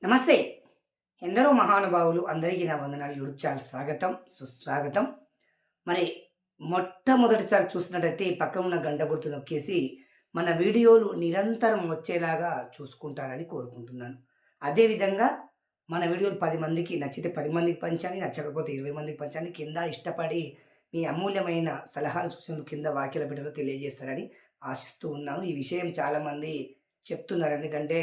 నమస్తే. ఎందరో మహానుభావులు అందరికీ నా వందనాలు. యూట్యూబ్ ఛానల్ స్వాగతం, సుస్వాగతం. మరి మొట్టమొదటిసారి చూసినట్టయితే ఈ పక్కన ఉన్న గంట గుర్తు నొక్కేసి మన వీడియోలు నిరంతరం వచ్చేలాగా చూసుకుంటారని కోరుకుంటున్నాను. అదేవిధంగా మన వీడియోలు 10 మందికి నచ్చితే 10 మందికి పంచండి, నచ్చకపోతే 20 మందికి పంచండి. కింద ఇష్టపడి మీ అమూల్యమైన సలహాలు, సూచనలు కింద వాక్యాల బిడ్డలో తెలియజేస్తారని ఆశిస్తూ ఉన్నాను. ఈ విషయం చాలామంది చెప్తున్నారు. ఎందుకంటే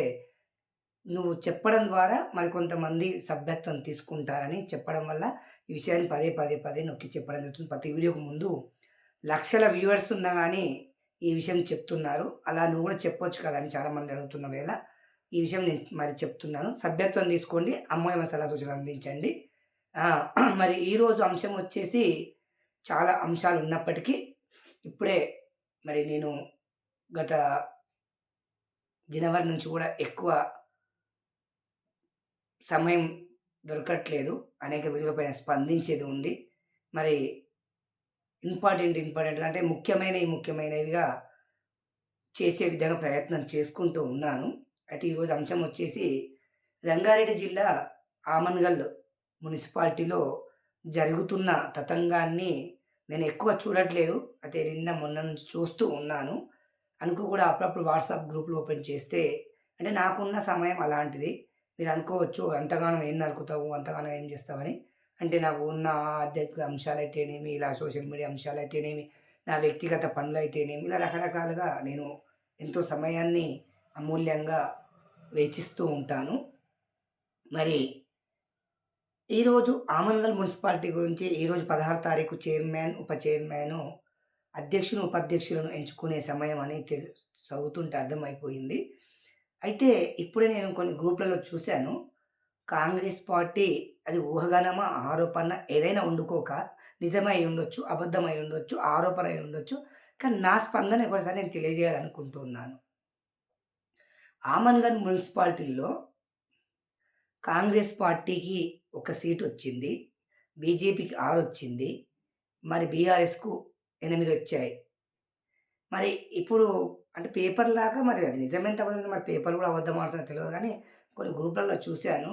నువ్వు చెప్పడం ద్వారా మరికొంతమంది సభ్యత్వం తీసుకుంటారని చెప్పడం వల్ల ఈ విషయాన్ని పదే, పదే, పదే నొక్కి చెప్పడం జరుగుతుంది. ప్రతి వీడియోకి ముందు లక్షల వ్యూవర్స్ ఉన్నా గానీ ఈ విషయం చెప్తున్నారు. అలా నువ్వు గూడా చెప్పొచ్చు కదా అని చాలామంది అడుగుతున్న వేళ ఈ విషయం నేను మరి చెప్తున్నాను. సభ్యత్వం తీసుకోండి. అమూల్యమైన సలహా సూచనలు అందించండి. మరి ఈరోజు అంశం వచ్చేసి చాలా అంశాలు ఉన్నప్పటికీ ఇప్పుడే మరి నేను గత జనవరి నుంచి గూడా ఎక్కువ సమయం దొరకట్లేదు. అనేక వీడియోల పైన స్పందించేది ఉంది. మరి ఇంపార్టెంట్ అంటే ముఖ్యమైనవిగా చేసే విధంగా ప్రయత్నం చేసుకుంటూ ఉన్నాను. అయితే ఈరోజు అంశం వచ్చేసి రంగారెడ్డి జిల్లా ఆమన్గల్ మున్సిపాలిటీలో జరుగుతున్న తతంగాన్ని నేను ఎక్కువ చూడట్లేదు. అయితే నిన్న మొన్న నుంచి చూస్తూ ఉన్నాను. కూడా అప్పుడప్పుడు వాట్సాప్ గ్రూప్‌లు ఓపెన్ చేస్తే అంటే నాకున్న సమయం అలాంటిది. మీరు అనుకోవచ్చు అంతగానం ఏం నరుకుతావు, అంతగానం ఏం చేస్తావని. అంటే నాకు ఉన్న ఆధ్యాత్మిక అంశాలైతేనేమి, ఇలా సోషల్ మీడియా అంశాలైతేనేమి, నా వ్యక్తిగత పనులైతేనేమి, ఇలా రకరకాలుగా నేను ఎంతో సమయాన్ని అమూల్యంగా వెచ్చిస్తూ ఉంటాను. మరి ఈరోజు ఆమన్గల్ మున్సిపాలిటీ గురించి ఈరోజు 16 తారీఖు చైర్మన్, ఉప చైర్మను, అధ్యక్షులు, ఉపాధ్యక్షులను ఎంచుకునే సమయం అని చదువుతుంటే అర్థమైపోయింది. అయితే ఇప్పుడే నేను కొన్ని గ్రూప్‌లలో చూసాను. కాంగ్రెస్ పార్టీ అది ఊహాగానమా, ఆరోపణ ఏదైనా వండుకోక నిజమై ఉండొచ్చు, అబద్ధమై ఉండొచ్చు, ఆరోపణ అయి ఉండొచ్చు. కానీ నా స్పందన ఒకసారి నేను తెలియజేయాలనుకుంటున్నాను. ఆమన్గల్ మున్సిపాలిటీలో కాంగ్రెస్ పార్టీకి ఒక సీటొచ్చింది. బీజేపీకి 6 వచ్చింది. మరి బీఆర్ఎస్‌కు 8 వచ్చాయి. మరి ఇప్పుడు అంటే పేపర్‌లాగా మరి అది నిజమెంత అబద్ధమో మరి పేపర్‌లు కూడా అబద్ధం ఆడుతున్నాయో తెలవదు గానీ, కొన్ని గ్రూప్‌లలో చూసాను.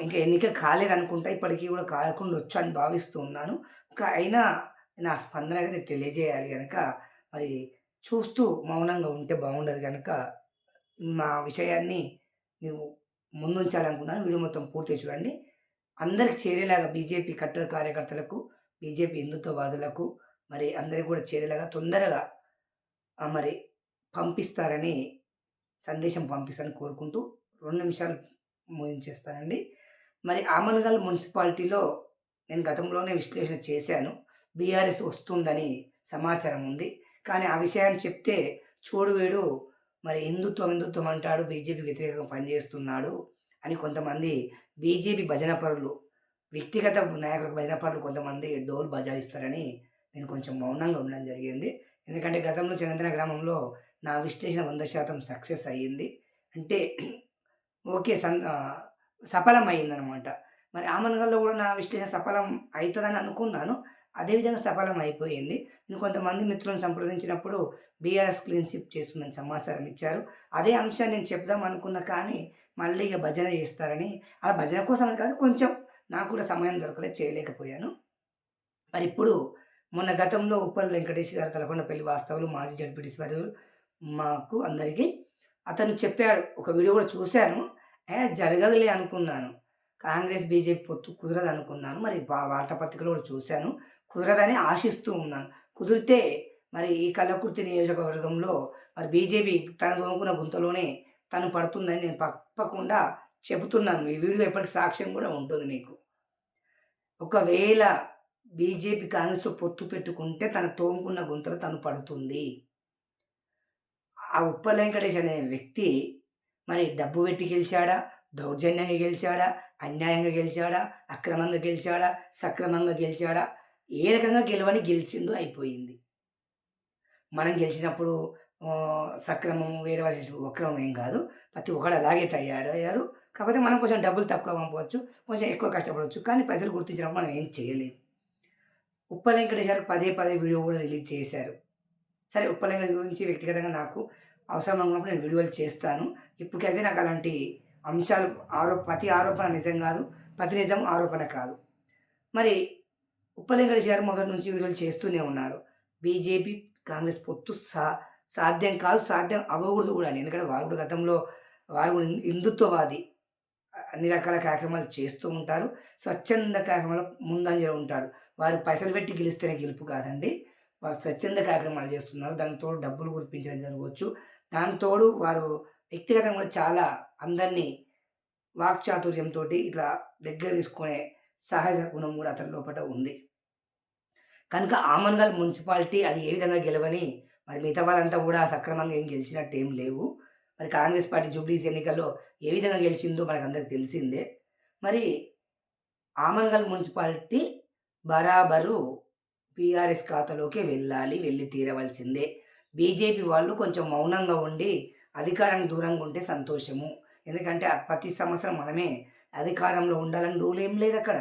ఇంకా ఎన్నిక కాలేదనుకుంటా. ఇప్పటికి కూడా కాకుండొచ్చు అని భావిస్తూ ఉన్నాను. అయినా నా స్పందన అయితే నీకు తెలియజేయాలి గనక, మరి చూస్తూ మౌనంగా ఉంటే బాగుండదు గనక, మా విషయాన్ని నీవు ముందుంచాలనుకున్నాను. వీడియో మొత్తం పూర్తిగా చూడండి. అందరికి చేరేలాగా బీజేపీ కట్టర్ కార్యకర్తలకు, బీజేపీ హిందుత్వవాదులకు మరి అందరికి కూడా చేరేలాగా తొందరగా మరి పంపిస్తారని సందేశం పంపిస్తారని కోరుకుంటూ 2 నిమిషాలు ముగించేస్తానండి. మరి ఆమన్గల్ మున్సిపాలిటీలో నేను గతంలోనే విశ్లేషణ చేశాను. బీఆర్ఎస్ వస్తుందని సమాచారం ఉంది. కానీ ఆ విషయాన్ని చెప్తే చూడు వీడు మరి హిందుత్వం అంటాడు, బీజేపీ వ్యతిరేకంగా పనిచేస్తున్నాడు అని కొంతమంది బీజేపీ భజన పరులు, వ్యక్తిగత నాయకులకు భజన పరులు కొంతమంది డోలు బజాయిస్తారని నేను కొంచెం మౌనంగా ఉండడం జరిగింది. ఎందుకంటే గతంలో చంద్రన గ్రామంలో నా విశ్లేషణ 100% సక్సెస్ అయ్యింది. అంటే ఓకే. సఫలమయిందనమాట. మరి ఆమన్గల్‌లో గూడా నా విశ్లేషణ సఫలం అయితదని అనుకున్నాను. అదే విధంగా సఫలం అయిపోయింది. నేను కొంతమంది మిత్రులను సంప్రదించినప్పుడు బీఆర్ఎస్ క్లీన్ స్వీప్ చేస్తుందని సమాచారం ఇచ్చారు. అదే అంశాన్ని నేను చెప్దాం అనుకున్నా కానీ, మళ్ళీ ఇగ భజన చేస్తారని, ఆ భజన కోసం అని కాదు కొంచెం నాకు కూడా సమయం దొరకలేదు, చేయలేకపోయాను. మరిప్పుడు మొన్న గతంలో ఉప్పల్ వెంకటేష్ గారు తలకొండపల్లి వాస్తవులు, మాజీ జడ్పీటీసీ మాకు అందరికీ అతను చెప్పాడు. ఒక వీడియో కూడా చూసాను. జరగదులే అనుకున్నాను. కాంగ్రెస్, బీజేపీ పొత్తు కుదరదనుకున్నాను. మరి వార్తాపత్రికలో కూడా చూసాను. కుదరదని ఆశిస్తూ ఉన్నాను. కుదిరితే మరి ఈ కల్లకుర్తి నియోజకవర్గంలో మరి బీజేపీ తన దోముకున్న గుంతలోనే తను పడుతుందని నేను తప్పకుండా చెబుతున్నాను. ఈ వీడియో ఎప్పటికి సాక్ష్యం కూడా ఉంటుంది మీకు. ఒకవేళ బీజేపీ కాంగ్రెస్‌తో పొత్తు పెట్టుకుంటే తన తోముకున్న గుంతలో తను పడుతుంది. ఆ ఉప్పల్ వెంకటేష్ అనే వ్యక్తి మరి డబ్బు పెట్టి గెలిచాడా? దౌర్జన్యంగా గెలిచాడా? అన్యాయంగా గెలిచాడా? అక్రమంగా గెలిచాడా? సక్రమంగా గెలిచాడా? ఏ రకంగా గెలిచిండు అయిపోయింది. మనం గెలిచినప్పుడు సక్రమం వేరే వాళ్ళు చేసిన వక్రమం ఏం కాదు. ప్రతి ఒక్కడు అలాగే తయారయ్యారు. కాకపోతే మనం కొంచెం డబ్బులు తక్కువ పంపవచ్చు. కొంచెం ఎక్కువ కష్టపడవచ్చు. కానీ ప్రజలు గుర్తించినప్పుడు మనం ఏం చేయలేం. ఉప్పల్ వెంకటేష్ గారు పదే పదే వీడియో కూడా రిలీజ్ చేశారు. సరే ఉప్పల్ వెంకటేష్ గురించి వ్యక్తిగతంగా నాకు అవసరం అనుకున్నప్పుడు నేను వీడియోలు చేస్తాను. ఇప్పటికైతే నాకు అలాంటి అంశాలు ప్రతి ఆరోపణ నిజం కాదు. ప్రతి నిజం ఆరోపణ కాదు. మరి ఉప్పలెంకటేష్ గారు మొదటి నుంచి వీడియోలు చేస్తూనే ఉన్నారు. బీజేపీ, కాంగ్రెస్ పొత్తు సాధ్యం కాదు, సాధ్యం అవ్వకూడదు కూడా అని. ఎందుకంటే వాళ్ళు కూడా గతంలో వాళ్ళు కూడా హిందుత్వవాది. అన్ని రకాల కార్యక్రమాలు చేస్తూ ఉంటారు. స్వచ్ఛంద కార్యక్రమాల్లో ముందంజలో ఉంటాడు. వారు పైసలు పెట్టి గెలిస్తేనే గెలుపు కాదండి. వారు స్వచ్ఛంద కార్యక్రమాలు చేస్తున్నారు. దానికి తోడు డబ్బులు కురిపించడం జరగవచ్చు. దానికి తోడు వారు వ్యక్తిగతంగా కూడా చాలా అందరినీ వాక్చాతుర్యంతోటి ఇట్లా దగ్గర తీసుకునే సహజ గుణం కూడా అతని లోపట ఉంది. కనుక ఆమన్గల్ మున్సిపాలిటీ అది ఏ విధంగా గెలవని మరి మిగతా వాళ్ళంతా కూడా సక్రమంగా ఏం గెలిచినట్టేం లేవు. మరి కాంగ్రెస్ పార్టీ జూబ్లీస్ ఎన్నికల్లో ఏ విధంగా గెలిచిందో మనకందరికి తెలిసిందే. మరి ఆమన్గల్ మున్సిపాలిటీ బరాబరు టీఆర్ఎస్ ఖాతాలోకే వెళ్ళాలి. వెళ్ళి తీరవలసిందే. బీజేపీ వాళ్ళు కొంచెం మౌనంగా ఉండి అధికారానికి దూరంగా ఉంటే సంతోషము. ఎందుకంటే ప్రతి సంవత్సరం మనమే అధికారంలో ఉండాలని రూల్ ఏం లేదక్కడ.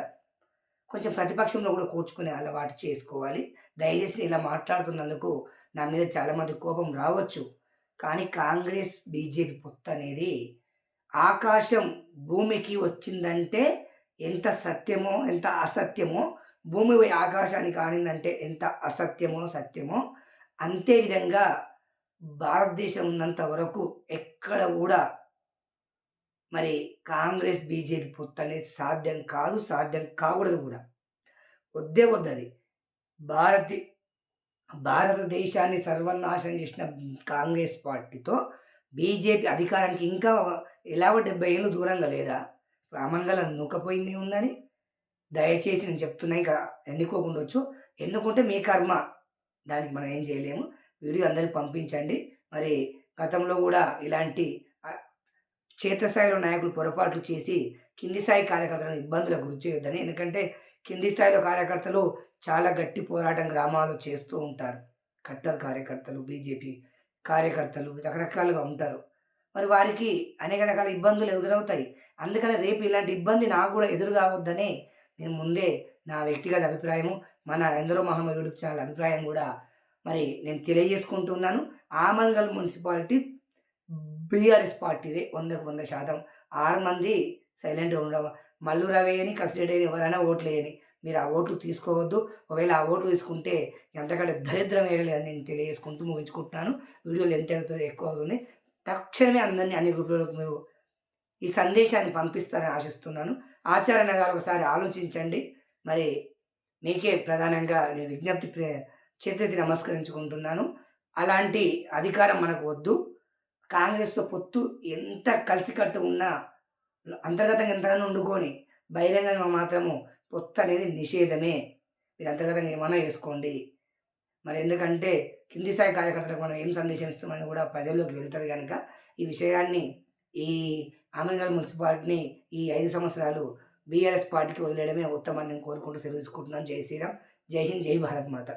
కొంచెం ప్రతిపక్షంలో కూడా కూర్చుకునే అలవాటు చేసుకోవాలి. దయచేసి ఇలా మాట్లాడుతున్నందుకు నా మీద చాలామంది కోపం రావచ్చు. కానీ కాంగ్రెస్, బీజేపీ పొత్తు అనేది ఆకాశం భూమికి వచ్చిందంటే ఎంత సత్యమో, ఎంత అసత్యమో, భూమి పోయి ఆకాశానికి ఆనిందంటే ఎంత అసత్యమో, సత్యమో, అంతే విధంగా భారతదేశం ఉన్నంత వరకు ఎక్కడ కూడా మరి కాంగ్రెస్, బీజేపీ పొత్తు అనేది సాధ్యం కాదు, సాధ్యం కాకూడదు కూడా. వద్దే వద్దది. భారతి భారతదేశాన్ని సర్వనాశనం చేసిన కాంగ్రెస్ పార్టీతో బీజేపీ అధికారానికి ఇంకా ఎలాగో 70 ఏళ్ళు దూరంగా లేదా? రామన్గల నూకపోయింది ఉందని దయచేసి నేను చెప్తున్నా. ఇక ఎన్నుకోకుండొచ్చు. ఎన్నుకుంటే మీ కర్మ. దానికి మనం ఏం చేయలేము. వీడియో అందరికి పంపించండి. మరి గతంలో కూడా ఇలాంటి క్షేత్రస్థాయిలో నాయకులు పొరపాట్లు చేసి కింది స్థాయి కార్యకర్తలను ఇబ్బందులకు గురి చేయొద్దని. ఎందుకంటే కింది స్థాయిలో కార్యకర్తలు చాలా గట్టి పోరాటం గ్రామాల్లో చేస్తూ ఉంటారు. కట్టర్ కార్యకర్తలు, బీజేపీ కార్యకర్తలు రకరకాలుగా ఉంటారు. మరి వారికి అనేక రకాల ఇబ్బందులు ఎదురవుతాయి. అందుకని రేపు ఇలాంటి ఇబ్బంది నాకు కూడా ఎదురు కావద్దని నేను ముందే నా వ్యక్తిగత అభిప్రాయము, మన ఎందరో మహమ్మ యూట్యూబ్ ఛానల్ అభిప్రాయం కూడా మరి నేను తెలియజేసుకుంటున్నాను. ఆమన్గల్ మున్సిపాలిటీ బీఆర్ఎస్ పార్టీదే 100కు 100%. 6 మంది సైలెంట్‌గా ఉండడం. మల్లు రవి అని, కసిరెడ్డి అని ఎవరైనా ఓట్లేయని. మీరు ఆ ఓట్లు తీసుకోవద్దు. ఒకవేళ ఆ ఓట్లు తీసుకుంటే ఎంతకంటే దరిద్రం ఏరలేదని నేను తెలియజేసుకుంటూ ముగించుకుంటున్నాను. వీడియోలు ఎంత అవుతుందో ఎక్కువ అవుతుంది. తక్షణమే అందరినీ అన్ని గ్రూపులకు మీరు ఈ సందేశాన్ని పంపిస్తారని ఆశిస్తున్నాను. ఆచార్య గారు ఒకసారి ఆలోచించండి. మరి మీకే ప్రధానంగా నేను చేతులెత్తి నమస్కరించుకుంటున్నాను. అలాంటి అధికారం మనకు వద్దు. కాంగ్రెస్‌తో పొత్తు ఎంత కలిసికట్టు ఉన్నా అంతర్గతంగా ఎంతగానో వండుకొని బహిరంగంగా మాత్రము పొత్తు అనేది నిషేధమే. మీరు అంతర్గతంగా ఏమన్నా చేసుకోండి. మరి ఎందుకంటే కింది స్థాయి కార్యకర్తలకు మనం ఏం సందేశం ఇస్తామని కూడా ప్రజల్లోకి వెళ్తది గనక ఈ విషయాన్ని ఈ ఆమన్గల్ మున్సిపాలిటీని ఈ 5 సంవత్సరాలు బీఆర్ఎస్ పార్టీకి వదిలేయడమే ఉత్తమని నేను కోరుకుంటూ సెలవు తీసుకుంటున్నాను. జై శ్రీరామ్. జై హింద్. జై భారత్ మాత.